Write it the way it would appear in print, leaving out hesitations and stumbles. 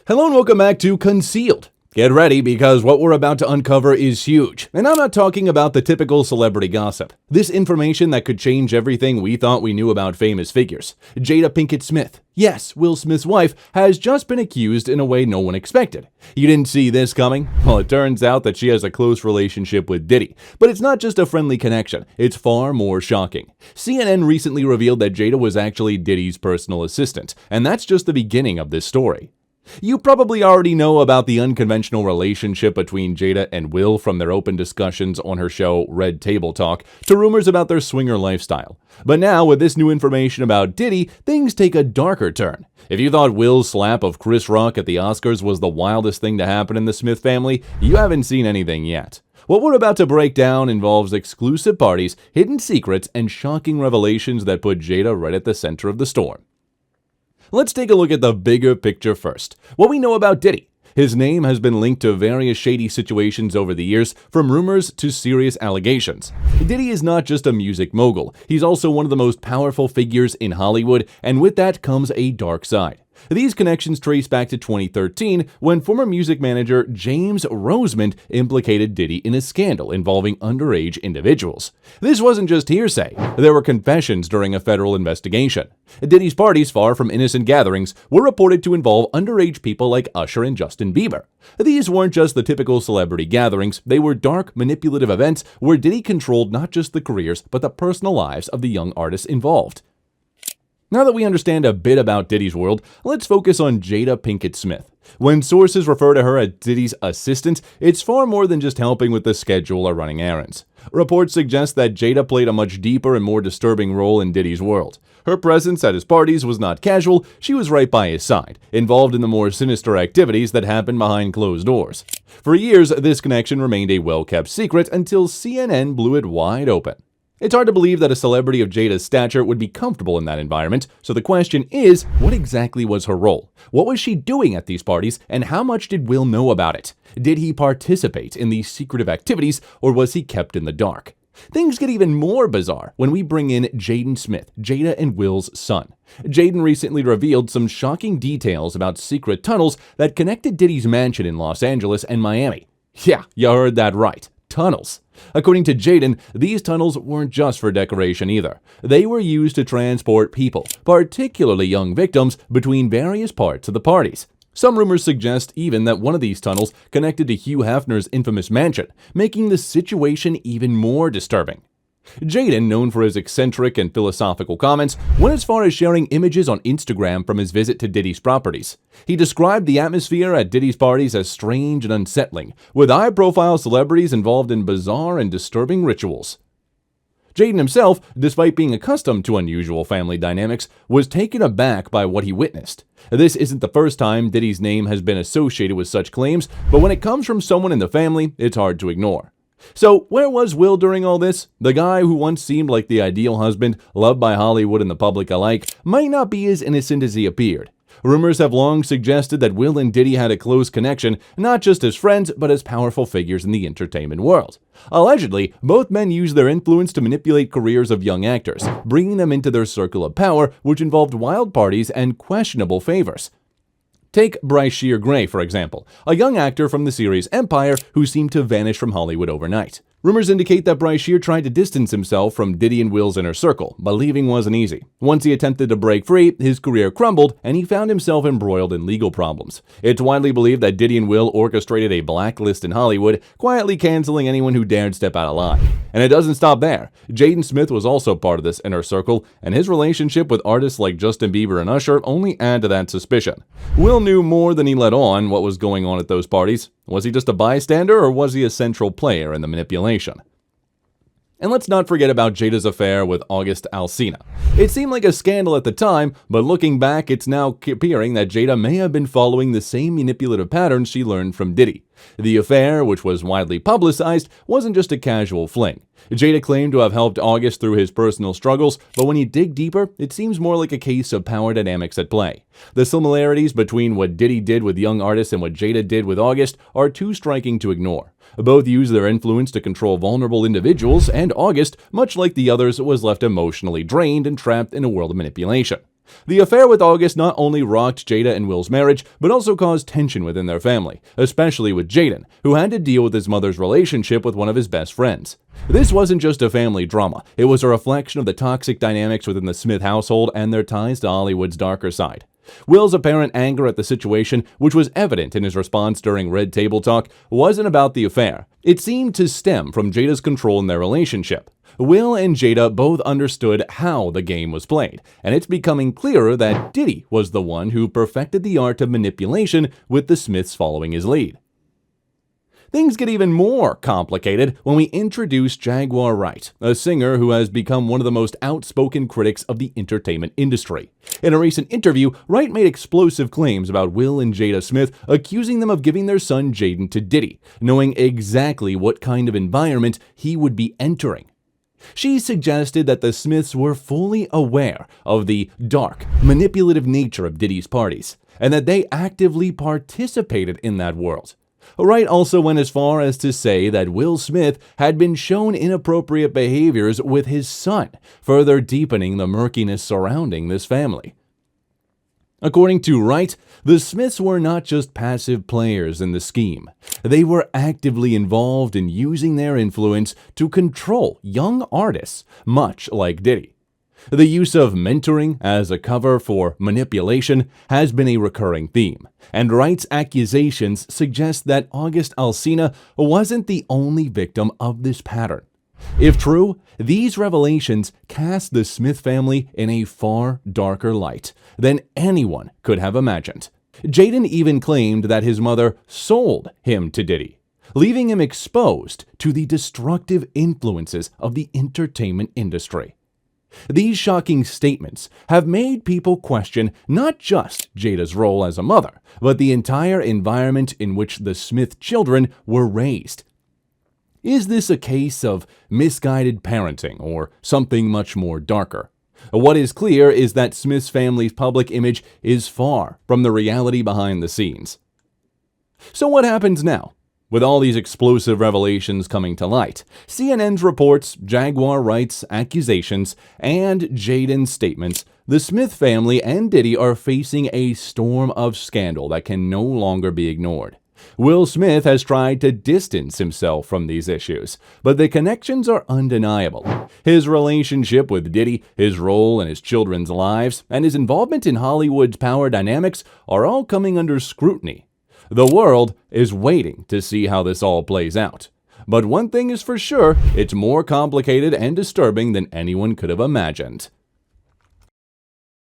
Hello and welcome back to Concealed. Get ready because what we're about to uncover is huge. And I'm not talking about the typical celebrity gossip. This information that could change everything we thought we knew about famous figures. Jada Pinkett Smith, yes, Will Smith's wife, has just been accused in a way no one expected. You didn't see this coming? Well, it turns out that she has a close relationship with Diddy. But it's not just a friendly connection, it's far more shocking. CNN recently revealed that Jada was actually Diddy's personal assistant, and that's just the beginning of this story. You probably already know about the unconventional relationship between Jada and Will, from their open discussions on her show Red Table Talk to rumors about their swinger lifestyle. But now, with this new information about Diddy, things take a darker turn. If you thought Will's slap of Chris Rock at the Oscars was the wildest thing to happen in the Smith family, you haven't seen anything yet. What we're about to break down involves exclusive parties, hidden secrets, and shocking revelations that put Jada right at the center of the storm. Let's take a look at the bigger picture first. What we know about Diddy. His name has been linked to various shady situations over the years, from rumors to serious allegations. Diddy is not just a music mogul, he's also one of the most powerful figures in Hollywood, and with that comes a dark side. These connections trace back to 2013, when former music manager James Rosemond implicated Diddy in a scandal involving underage individuals. This wasn't just hearsay, there were confessions during a federal investigation. Diddy's parties, far from innocent gatherings, were reported to involve underage people like Usher and Justin Bieber. These weren't just the typical celebrity gatherings, they were dark, manipulative events where Diddy controlled not just the careers, but the personal lives of the young artists involved. Now that we understand a bit about Diddy's world, let's focus on Jada Pinkett Smith. When sources refer to her as Diddy's assistant, it's far more than just helping with the schedule or running errands. Reports suggest that Jada played a much deeper and more disturbing role in Diddy's world. Her presence at his parties was not casual, she was right by his side, involved in the more sinister activities that happened behind closed doors. For years, this connection remained a well-kept secret until CNN blew it wide open. It's hard to believe that a celebrity of Jada's stature would be comfortable in that environment, so the question is, what exactly was her role? What was she doing at these parties, and how much did Will know about it? Did he participate in these secretive activities, or was he kept in the dark? Things get even more bizarre when we bring in Jaden Smith, Jada and Will's son. Jaden recently revealed some shocking details about secret tunnels that connected Diddy's mansion in Los Angeles and Miami. Yeah, you heard that right. Tunnels. According to Jaden, these tunnels weren't just for decoration either. They were used to transport people, particularly young victims, between various parts of the parties. Some rumors suggest even that one of these tunnels connected to Hugh Hefner's infamous mansion, making the situation even more disturbing. Jaden, known for his eccentric and philosophical comments, went as far as sharing images on Instagram from his visit to Diddy's properties. He described the atmosphere at Diddy's parties as strange and unsettling, with high-profile celebrities involved in bizarre and disturbing rituals. Jaden himself, despite being accustomed to unusual family dynamics, was taken aback by what he witnessed. This isn't the first time Diddy's name has been associated with such claims, but when it comes from someone in the family, it's hard to ignore. So, where was Will during all this? The guy who once seemed like the ideal husband, loved by Hollywood and the public alike, might not be as innocent as he appeared. Rumors have long suggested that Will and Diddy had a close connection, not just as friends, but as powerful figures in the entertainment world. Allegedly, both men used their influence to manipulate careers of young actors, bringing them into their circle of power, which involved wild parties and questionable favors. Take Bryce Shear Gray, for example, a young actor from the series Empire who seemed to vanish from Hollywood overnight. Rumors indicate that Bryce Shear tried to distance himself from Diddy and Will's inner circle, but leaving wasn't easy. Once he attempted to break free, his career crumbled, and he found himself embroiled in legal problems. It's widely believed that Diddy and Will orchestrated a blacklist in Hollywood, quietly canceling anyone who dared step out of line. And it doesn't stop there. Jaden Smith was also part of this inner circle, and his relationship with artists like Justin Bieber and Usher only add to that suspicion. Will knew more than he let on what was going on at those parties. Was he just a bystander, or was he a central player in the manipulation? And let's not forget about Jada's affair with August Alsina. It seemed like a scandal at the time, but looking back, it's now appearing that Jada may have been following the same manipulative patterns she learned from Diddy. The affair, which was widely publicized, wasn't just a casual fling. Jada claimed to have helped August through his personal struggles, but when you dig deeper, it seems more like a case of power dynamics at play. The similarities between what Diddy did with young artists and what Jada did with August are too striking to ignore. Both used their influence to control vulnerable individuals, and August, much like the others, was left emotionally drained and trapped in a world of manipulation. The affair with August not only rocked Jada and Will's marriage, but also caused tension within their family, especially with Jaden, who had to deal with his mother's relationship with one of his best friends. This wasn't just a family drama, it was a reflection of the toxic dynamics within the Smith household and their ties to Hollywood's darker side. Will's apparent anger at the situation, which was evident in his response during Red Table Talk, wasn't about the affair. It seemed to stem from Jada's control in their relationship. Will and Jada both understood how the game was played, and it's becoming clearer that Diddy was the one who perfected the art of manipulation, with the Smiths following his lead. Things get even more complicated when we introduce Jaguar Wright, a singer who has become one of the most outspoken critics of the entertainment industry. In a recent interview, Wright made explosive claims about Will and Jada Smith, accusing them of giving their son Jaden to Diddy, knowing exactly what kind of environment he would be entering. She suggested that the Smiths were fully aware of the dark, manipulative nature of Diddy's parties, and that they actively participated in that world. Wright also went as far as to say that Will Smith had been shown inappropriate behaviors with his son, further deepening the murkiness surrounding this family. According to Wright, the Smiths were not just passive players in the scheme. They were actively involved in using their influence to control young artists, much like Diddy. The use of mentoring as a cover for manipulation has been a recurring theme, and Wright's accusations suggest that August Alsina wasn't the only victim of this pattern. If true, these revelations cast the Smith family in a far darker light than anyone could have imagined. Jaden even claimed that his mother sold him to Diddy, leaving him exposed to the destructive influences of the entertainment industry. These shocking statements have made people question not just Jada's role as a mother, but the entire environment in which the Smith children were raised. Is this a case of misguided parenting or something much more darker? What is clear is that Smith's family's public image is far from the reality behind the scenes. So what happens now? With all these explosive revelations coming to light, CNN's reports, Jaguar Wright's accusations, and Jaden's statements, the Smith family and Diddy are facing a storm of scandal that can no longer be ignored. Will Smith has tried to distance himself from these issues, but the connections are undeniable. His relationship with Diddy, his role in his children's lives, and his involvement in Hollywood's power dynamics are all coming under scrutiny. The world is waiting to see how this all plays out. But one thing is for sure, it's more complicated and disturbing than anyone could have imagined.